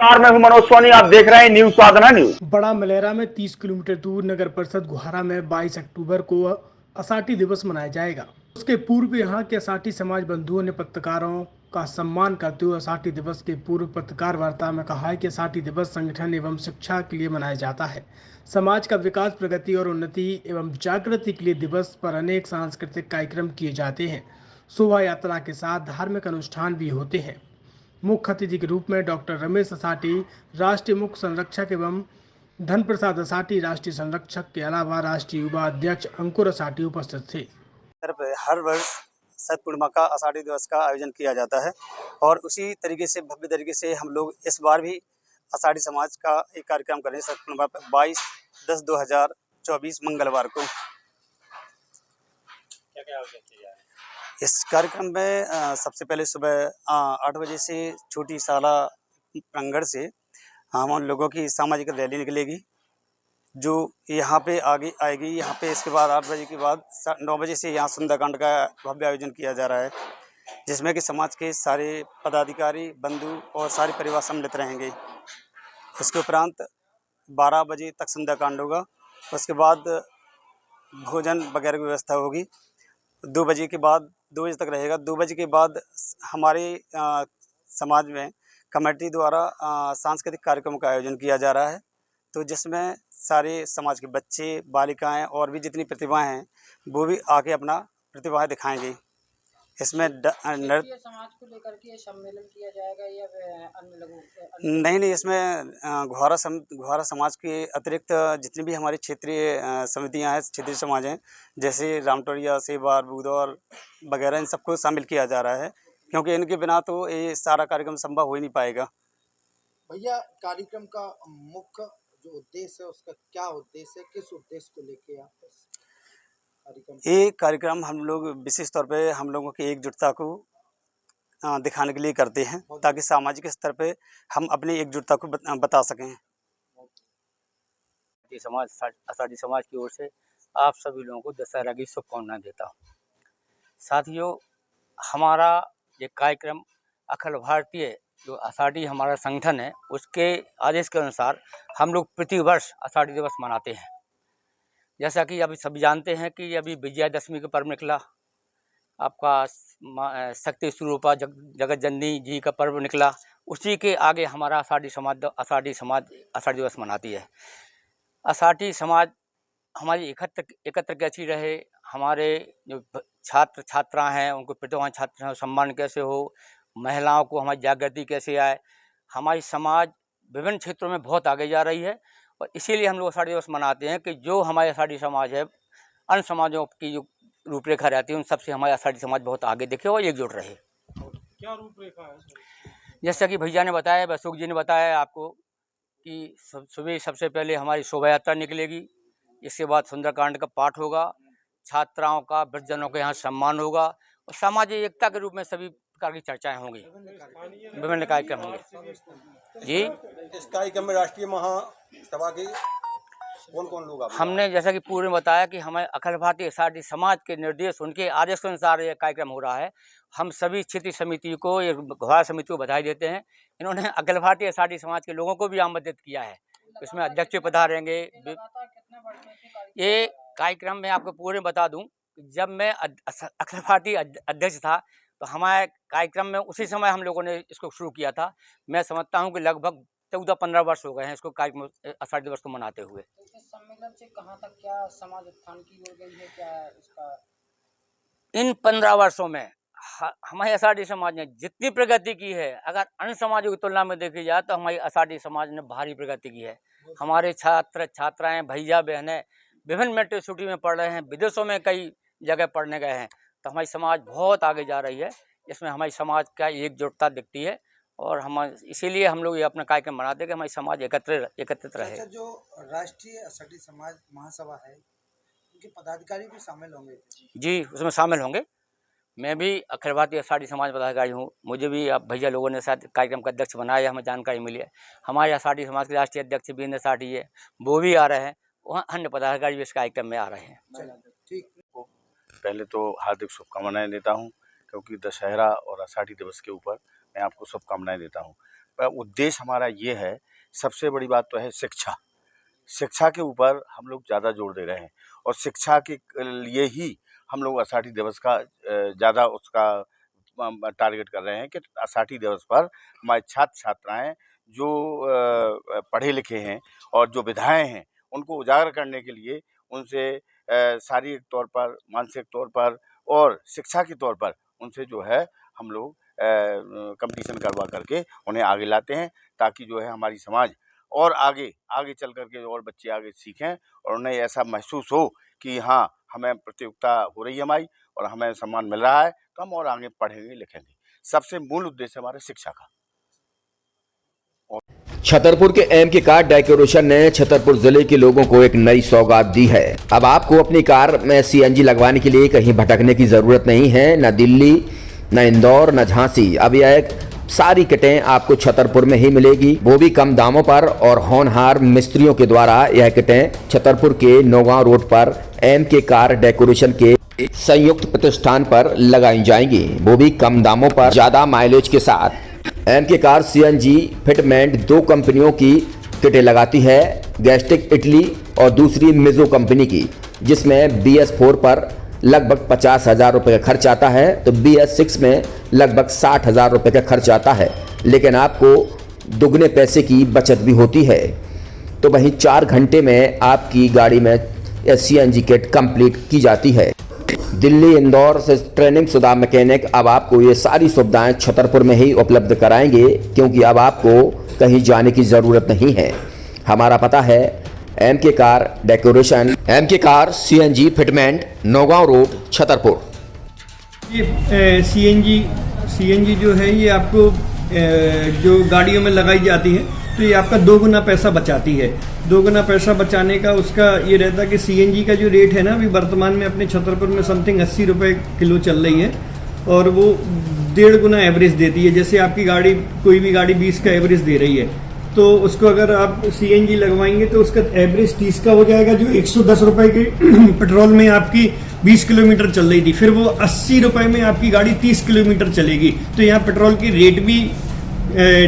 नमस्कार, मैं हूं मनोज सोनी। आप देख रहे हैं न्यूज साधना न्यूज। बड़ा मलेरा में 30 किलोमीटर दूर नगर परिषद गुहारा में 22 अक्टूबर को अषाढ़ी दिवस मनाया जाएगा। उसके पूर्व यहाँ के अषाढ़ी समाज बंधुओं ने पत्रकारों का सम्मान करते हुए अषाढ़ी दिवस के पूर्व पत्रकार वार्ता में कहा है कि अषाढ़ी दिवस संगठन एवं शिक्षा के लिए मनाया जाता है। समाज का विकास, प्रगति और उन्नति एवं जागृति के लिए दिवस पर अनेक सांस्कृतिक कार्यक्रम किए जाते हैं। शोभा यात्रा के साथ धार्मिक अनुष्ठान भी होते हैं। मुख्य अतिथि के रूप में डॉक्टर रमेश असाटी, राष्ट्रीय मुख्य संरक्षक एवं धन प्रसाद असाटी, राष्ट्रीय संरक्षक के अलावा राष्ट्रीय युवा अध्यक्ष अंकुर असाटी उपस्थित थे। हर वर्ष सत पूर्णिमा का आषाढ़ी दिवस का आयोजन किया जाता है और उसी तरीके से भव्य तरीके से हम लोग इस बार भी आषाढ़ी समाज का एक कार्यक्रम करें सत पूर्णिमा 22/10/2024 मंगलवार को। क्या आयोजन किया जाए? इस कार्यक्रम में सबसे पहले सुबह 8 बजे से छोटी शाला प्रांगण से हम उन लोगों की सामाजिक रैली निकलेगी जो यहाँ पे आगे आएगी। यहाँ पे इसके बाद 8 बजे के बाद 9 बजे से यहाँ सुंदरकांड का भव्य आयोजन किया जा रहा है, जिसमें कि समाज के सारे पदाधिकारी, बंधु और सारे परिवार सम्मिलित रहेंगे। इसके उपरांत 12 बजे तक सुंदरकांड होगा। उसके बाद भोजन वगैरह की व्यवस्था होगी। 2 बजे के बाद 2 बजे तक रहेगा। 2 बजे के बाद हमारे समाज में कमेटी द्वारा सांस्कृतिक कार्यक्रम का आयोजन किया जा रहा है, तो जिसमें सारे समाज के बच्चे, बालिकाएं और भी जितनी प्रतिभाएं हैं वो भी आके अपना प्रतिभा दिखाएंगे। इसमें समाज को लेकर के सम्मेलन किया जाएगा या अन्य लोगों नहीं, इसमें घुहारा समाज के अतिरिक्त जितनी भी हमारी क्षेत्रीय समितियां हैं, क्षेत्रीय समाज हैं, जैसे रामटोरिया, सेवार, बुधौर वगैरह, इन सबको शामिल किया जा रहा है, क्योंकि इनके बिना तो ये सारा कार्यक्रम संभव हो ही नहीं पाएगा। भैया, कार्यक्रम का मुख्य जो उद्देश्य है उसका क्या उद्देश्य है, किस उद्देश्य को लेके आप ये कार्यक्रम हम लोग विशेष तौर पे हम लोगों की एकजुटता को दिखाने के लिए करते हैं, ताकि सामाजिक स्तर पे हम अपनी एकजुटता को बता सकें। आषाढ़ी समाज की ओर से आप सभी लोगों को दशहरा की शुभकामनाएं देता हूँ। साथियों, हमारा ये कार्यक्रम अखिल भारतीय जो आषाढ़ी हमारा संगठन है उसके आदेश के अनुसार हम लोग प्रतिवर्ष आषाढ़ी दिवस मनाते हैं। जैसा कि अभी सभी जानते हैं कि अभी विजयादशमी का पर्व निकला, आपका शक्ति स्वरूपा जगत जननी जी का पर्व निकला, उसी के आगे हमारा आषाढ़ी दिवस मनाती है। आषाढ़ी समाज हमारी एकत्र कैसी रहे, हमारे जो छात्र छात्रा हैं उनको प्रतिभावान छात्र हैं सम्मान कैसे हो, महिलाओं को हमारी जागृति कैसे आए। हमारी समाज विभिन्न क्षेत्रों में बहुत आगे जा रही है और इसीलिए हम लोग आषाढ़ी दिवस मनाते हैं कि जो हमारे आषाढ़ी समाज है, अन्य समाजों की जो रूपरेखा रहती है उन सबसे हमारे आषाढ़ी समाज बहुत आगे दिखे और एकजुट रहे। क्या रूपरेखा है? जैसा कि भैया ने बताया, अशोक जी ने बताया आपको कि सुबह सबसे पहले हमारी शोभा यात्रा निकलेगी, इसके बाद सुंदरकांड का पाठ होगा, छात्राओं का, वृद्धजनों के यहाँ सम्मान होगा और सामाजिक एकता के रूप में सभी प्रकार की चर्चाएं होंगी, विभिन्न कार्यक्रम होंगे। जी, इस कार्यक्रम में राष्ट्रीय महासभा के कौन लोग हमने जैसा कि पूर्व में बताया कि हमें अखिल भारतीय आषाढ़ी समाज के निर्देश, उनके आदेश के अनुसार ये कार्यक्रम हो रहा है। हम सभी क्षेत्रीय समिति को, ये घुहारा समिति को बधाई देते हैं। इन्होंने अखिल भारतीय आषाढ़ी समाज के लोगों को भी आमंत्रित किया है, इसमें अध्यक्ष पधारेंगे। ये कार्यक्रम में आपको पूरे बता दूं, जब मैं अखिल भारतीय अध्यक्ष था तो हमारे कार्यक्रम में उसी समय हम लोगों ने इसको शुरू किया था। मैं समझता हूं कि लगभग 14-15 वर्ष हो गए हैं इसको कार्यक्रम आषाढ़ी दिवस को मनाते हुए। इस सम्मेलन से कहां तक क्या समाज उत्थान की ओर गई है, क्या इसका? इन 15 वर्षों में हमारे आषाढ़ी समाज ने जितनी प्रगति की है, अगर अन्य समाजों की तुलना में देखी जाए तो हमारी आषाढ़ी समाज ने भारी प्रगति की है। हमारे छात्र छात्राएं, भैया बहनें विभिन्न मेट्रो सिटी में पढ़ रहे हैं, विदेशों में कई जगह पढ़ने गए हैं, तो हमारी समाज बहुत आगे जा रही है। इसमें हमारी समाज का एकजुटता दिखती है और हम इसीलिए हम लोग ये अपना कार्यक्रम मनाते हैं कि हमारी समाज एकत्रित रहे। जो राष्ट्रीय आषाढ़ी समाज महासभा है, उनके पदाधिकारी भी शामिल होंगे? जी, उसमें शामिल होंगे। मैं भी अखिल भारतीय आषाढ़ी समाज पदाधिकारी हूँ। मुझे भी अब भैया लोगों ने साथ कार्यक्रम का अध्यक्ष बनाया, हमें जानकारी मिली है। हमारे आषाढ़ी समाज के राष्ट्रीय अध्यक्ष वीरेंद्र असाटी है, वो भी आ रहे हैं, वहाँ अन्य पदाधिकारी भी इस कार्यक्रम में आ रहे हैं। ठीक। पहले तो हार्दिक शुभकामनाएं देता हूं, क्योंकि दशहरा और आषाढ़ी दिवस के ऊपर मैं आपको शुभकामनाएं देता हूं। उद्देश्य हमारा ये है, सबसे बड़ी बात तो है शिक्षा। शिक्षा के ऊपर हम लोग ज़्यादा जोर दे रहे हैं और शिक्षा के लिए ही हम लोग आषाढ़ी दिवस का ज़्यादा उसका टारगेट कर रहे हैं कि आषाढ़ी दिवस पर हमारे छात्र छात्राएं जो पढ़े लिखे हैं और जो विधाएं हैं उनको उजागर करने के लिए उनसे शारीरिक तौर पर, मानसिक तौर पर और शिक्षा के तौर पर उनसे जो है हम लोग कंपटीशन करवा करके उन्हें आगे लाते हैं, ताकि जो है हमारी समाज और आगे चल करके और बच्चे आगे सीखें और उन्हें ऐसा महसूस हो कि हाँ, हमें प्रतियोगिता हो रही है हमारी और हमें सम्मान मिल रहा है, तो हम और आगे पढ़ेंगे लिखेंगे। सबसे मूल उद्देश्य हमारे शिक्षा का। छतरपुर के एमके कार डेकोरेशन ने छतरपुर जिले के लोगों को एक नई सौगात दी है। अब आपको अपनी कार में सीएनजी लगवाने के लिए कहीं भटकने की जरूरत नहीं है, न दिल्ली, न इंदौर, न झांसी। अब यह सारी किटें आपको छतरपुर में ही मिलेगी, वो भी कम दामों पर और होनहार मिस्त्रियों के द्वारा। यह किटें छतरपुर के नौगांव रोड पर एमके कार डेकोरेशन के संयुक्त प्रतिष्ठान पर लगाई जाएंगी, वो भी कम दामों पर, ज्यादा माइलेज के साथ। एमके कार सीएनजी फिटमेंट 2 कंपनियों की किटें लगाती है, गैस्टिक इटली और दूसरी मिजो कंपनी की, जिसमें BS4 पर लगभग 50,000 रुपये का खर्च आता है, तो BS6 में लगभग 60,000 रुपये का खर्च आता है, लेकिन आपको दुगने पैसे की बचत भी होती है। तो वहीं 4 घंटे में आपकी गाड़ी में सीएनजी किट कंप्लीट की जाती है। दिल्ली, इंदौर से ट्रेनिंग शुदा मैकेनिक अब आपको ये सारी सुविधाएं छतरपुर में ही उपलब्ध कराएंगे, क्योंकि अब आपको कहीं जाने की ज़रूरत नहीं है। हमारा पता है MK car decoration, MK car CNG fitment, Nowgong road, Chhatarpur. ये सीएनजी जो है ये आपको जो गाड़ियों में लगाई जाती है तो ये आपका 2 गुना पैसा बचाती है। 2 गुना पैसा बचाने का उसका ये रहता है कि सीएनजी का जो रेट है ना, अभी वर्तमान में अपने छतरपुर में समथिंग 80 रुपये किलो चल रही है और वो 1.5 गुना एवरेज देती है। जैसे आपकी गाड़ी, कोई भी गाड़ी 20 का एवरेज दे रही है, तो उसको अगर आप सीएनजी लगवाएंगे तो उसका एवरेज 30 का हो जाएगा। जो 110 रुपये की पेट्रोल में आपकी 20 किलोमीटर चल रही थी, फिर वो 80 रुपये में आपकी गाड़ी 30 किलोमीटर चलेगी। तो यहाँ पेट्रोल की रेट भी,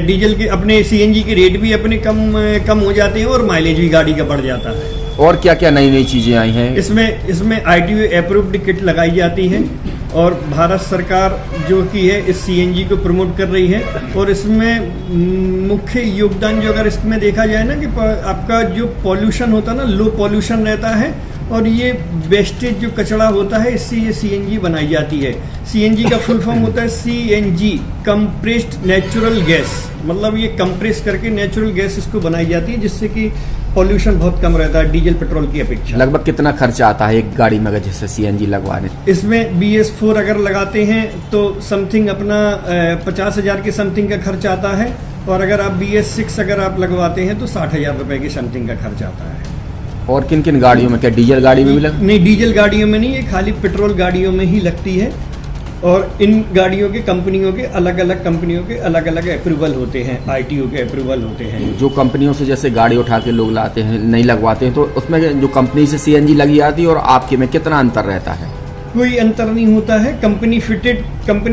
डीजल के, अपने सीएनजी के रेट भी अपने कम हो जाते हैं और माइलेज भी गाड़ी का बढ़ जाता है। और क्या क्या नई चीजें आई हैं इसमें ITO अप्रूव्ड किट लगाई जाती है और भारत सरकार जो की है इस सीएनजी को प्रमोट कर रही है। और इसमें मुख्य योगदान जो अगर इसमें देखा जाए ना, कि आपका जो पॉल्यूशन होता है ना, लो पॉल्यूशन रहता है और ये वेस्टेज जो कचरा होता है, इससे ये सीएनजी बनाई जाती है। सीएनजी का फुल फॉर्म होता है CNG, कंप्रेस्ड नेचुरल गैस, मतलब ये कंप्रेस करके नेचुरल गैस इसको बनाई जाती है, जिससे कि पॉल्यूशन बहुत कम रहता है डीजल पेट्रोल की अपेक्षा। लगभग कितना खर्चा आता है एक गाड़ी में जैसे सीएनजी लगवाने? इसमें BS4 अगर लगाते हैं तो समथिंग अपना 50,000 के समथिंग का खर्च आता है, और अगर आप BS6 अगर आप लगवाते हैं तो 60,000 रुपए की समथिंग का खर्च आता है। और किन किन गाड़ियों में, क्या डीजल गाड़ी में भी नहीं, डीजल गाड़ियों में नहीं, ये खाली पेट्रोल गाड़ियों में ही लगती है। और इन गाड़ियों के कंपनियों के अलग अलग अप्रूवल होते हैं, ITO के अप्रूवल होते हैं। जो कंपनियों से जैसे गाड़ी उठा के लोग लाते हैं, नहीं लगवाते हैं, तो उसमें जो कंपनी से सीएनजी लगी आती है और आपके में कितना अंतर रहता है? कोई अंतर नहीं होता है। कंपनी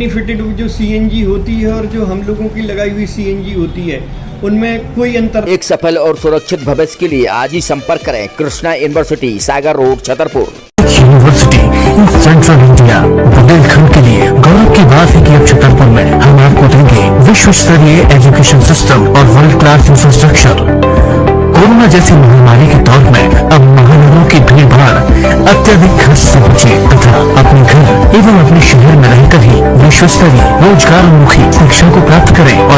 फिटेड जो सीएनजी होती है और जो हम लोगों की लगाई हुई सीएनजी होती है, उनमें कोई अंतर। एक सफल और सुरक्षित भविष्य के लिए आज ही संपर्क करें Krishna university, Sagar road, Chhatarpur. University in central India, Bundelkhand के लिए गौरव की बात है कि अब छतरपुर में हम आपको देंगे विश्व स्तरीय एजुकेशन सिस्टम और वर्ल्ड क्लास इंफ्रास्ट्रक्चर। कोरोना जैसी महामारी के दौर में अब महानगरों की भीड़ भाड़ अत्यधिक खर्च से बचे तथा अपने घर एवं अपने शहर में रहकर ही विश्व स्तरीय रोजगार उन्मुखी शिक्षा को प्राप्त करें और